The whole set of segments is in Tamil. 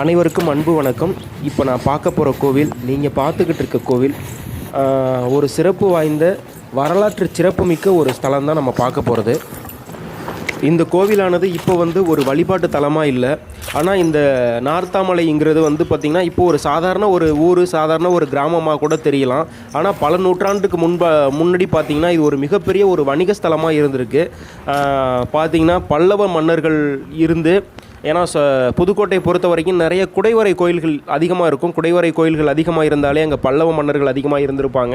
அனைவருக்கும் அன்பு வணக்கம். இப்போ நான் பார்க்க போகிற கோவில், நீங்கள் பார்த்துக்கிட்டு இருக்க கோவில் ஒரு சிறப்பு வாய்ந்த வரலாற்று சிறப்புமிக்க ஒரு ஸ்தலம் தான் நம்ம பார்க்க போகிறது. இந்த கோவிலானது இப்போ ஒரு வழிபாட்டு தலமாக இல்லை. ஆனால் இந்த நார்த்தாமலைங்கிறது பார்த்திங்கன்னா இப்போ ஒரு சாதாரண ஒரு ஊர், சாதாரண ஒரு கிராமமாக கூட தெரியலாம். ஆனால் பல நூற்றாண்டுக்கு முன்னாடி பார்த்திங்கன்னா இது ஒரு மிகப்பெரிய ஒரு வணிக ஸ்தலமாக இருந்திருக்கு. பார்த்திங்கன்னா பல்லவ மன்னர்கள் இருந்து, ஏன்னா புதுக்கோட்டையை பொறுத்த வரைக்கும் நிறைய குடைவரை கோயில்கள் அதிகமாக இருக்கும். குடைவரை கோயில்கள் அதிகமாக இருந்தாலே அங்கே பல்லவ மன்னர்கள் அதிகமாக இருந்திருப்பாங்க.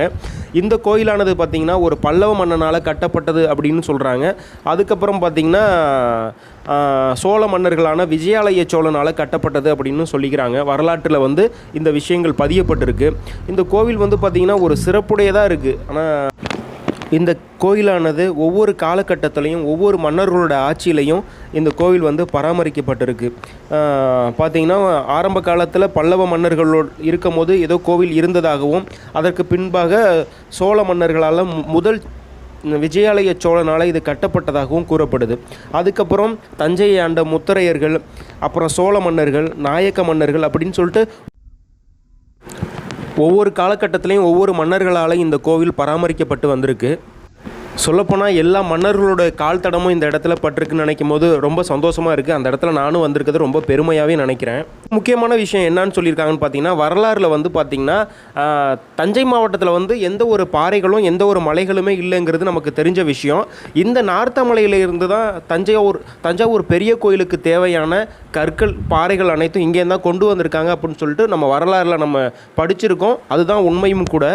இந்த கோயிலானது பார்த்திங்கன்னா ஒரு பல்லவ மன்னனால் கட்டப்பட்டது அப்படின்னு சொல்கிறாங்க. அதுக்கப்புறம் பார்த்திங்கன்னா சோழ மன்னர்களான விஜயாலய சோழனால் கட்டப்பட்டது அப்படின்னு சொல்லிக்கிறாங்க. வரலாற்றில் இந்த விஷயங்கள் பதியப்பட்டிருக்கு. இந்த கோவில் பார்த்திங்கன்னா ஒரு சிறப்புடையதாக இருக்குது. ஆனால் இந்த கோயிலானது ஒவ்வொரு காலகட்டத்திலையும் ஒவ்வொரு மன்னர்களோட ஆட்சியிலையும் இந்த கோவில் பராமரிக்கப்பட்டிருக்கு. பார்த்திங்கன்னா ஆரம்ப காலத்தில் பல்லவ மன்னர்களோடு இருக்கும் போது ஏதோ கோவில் இருந்ததாகவும், அதற்கு பின்பாக சோழ மன்னர்களால் முதல் விஜயாலய சோழனால் இது கட்டப்பட்டதாகவும் கூறப்படுது. அதுக்கப்புறம் தஞ்சையை ஆண்ட முத்தரையர்கள், அப்புறம் சோழ மன்னர்கள், நாயக்க மன்னர்கள் அப்படின்னு சொல்லிட்டு ஒவ்வொரு காலகட்டத்திலையும் ஒவ்வொரு மன்னர்களால் இந்த கோவில் பராமரிக்கப்பட்டு வந்திருக்கு. சொல்லப்போனால் எல்லா மன்னர்களோட கால் தடமும் இந்த இடத்துல பட்டிருக்குன்னு நினைக்கும் போது ரொம்ப சந்தோஷமாக இருக்குது. அந்த இடத்துல நானும் வந்திருக்கிறது ரொம்ப பெருமையாகவே நினைக்கிறேன். முக்கியமான விஷயம் என்னன்னு சொல்லியிருக்காங்கன்னு பார்த்தீங்கன்னா, வரலாறில் பார்த்திங்கன்னா தஞ்சை மாவட்டத்தில் எந்த ஒரு பாறைகளும் எந்த ஒரு மலைகளுமே இல்லைங்கிறது நமக்கு தெரிஞ்ச விஷயம். இந்த நார்த்தாமலையிலிருந்து தான் தஞ்சாவூர் பெரிய கோயிலுக்கு தேவையான கற்கள், பாறைகள் அனைத்தும் இங்கேருந்து தான் கொண்டு வந்திருக்காங்க அப்படின்னு சொல்லிட்டு நம்ம வரலாறில் நம்ம படிச்சிருக்கோம். அதுதான் உண்மையும் கூட.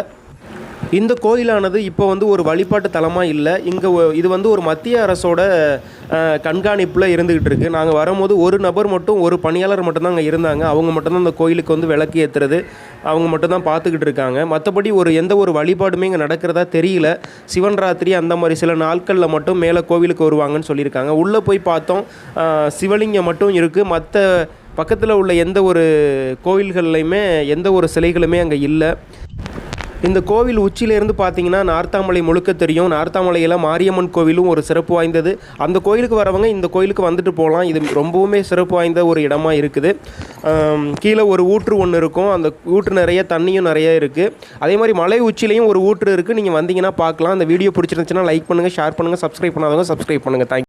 இந்த கோயிலானது இப்போ ஒரு வழிபாட்டு தலமாக இல்லை. இங்கே இது ஒரு மத்திய அரசோட கண்காணிப்பில் இருந்துக்கிட்டு இருக்குது. நாங்கள் வரும்போது ஒரு நபர் மட்டும், ஒரு பணியாளர் மட்டும்தான் அங்கே இருந்தாங்க. அவங்க மட்டும்தான் இந்த கோயிலுக்கு விளக்கு ஏற்றுறது, அவங்க மட்டும்தான் பார்த்துக்கிட்டு இருக்காங்க. மற்றபடி எந்த ஒரு வழிபாடுமே இங்கே நடக்கிறதா தெரியல. சிவன் ராத்திரி அந்த மாதிரி சில நாட்களில் மட்டும் மேலே கோவிலுக்கு வருவாங்கன்னு சொல்லியிருக்காங்க. உள்ளே போய் பார்த்தோம், சிவலிங்கம் மட்டும் இருக்குது. மற்ற பக்கத்தில் உள்ள எந்த ஒரு கோவில்கள்லையுமே எந்த ஒரு சிலைகளுமே அங்கே இல்லை. இந்த கோவில் உச்சியிலேருந்து பார்த்தீங்கன்னா நார்த்தாமலை முழுக்க தெரியும். நார்த்தாமலையில் மாரியம்மன் கோவிலும் ஒரு சிறப்பு வாய்ந்தது. அந்த கோயிலுக்கு வரவங்க இந்த கோயிலுக்கு வந்துட்டு போகலாம். இது ரொம்பவுமே சிறப்பு வாய்ந்த ஒரு இடமா இருக்குது. கீழே ஒரு ஊற்று ஒன்று இருக்கும். அந்த ஊற்று நிறைய தண்ணியும் நிறைய இருக்குது. அதே மாதிரி மலை உச்சிலையும் ஒரு ஊற்று இருக்குது. நீங்கள் வந்தீங்கன்னா பார்க்கலாம். அந்த வீடியோ பிடிச்சிருந்துச்சுன்னா லைக் பண்ணுங்கள், ஷேர் பண்ணுங்கள், சப்ஸ்கிரைப் பண்ணாதவங்க சப்ஸ்கிரைப் பண்ணுங்கள். தேங்க்யூ.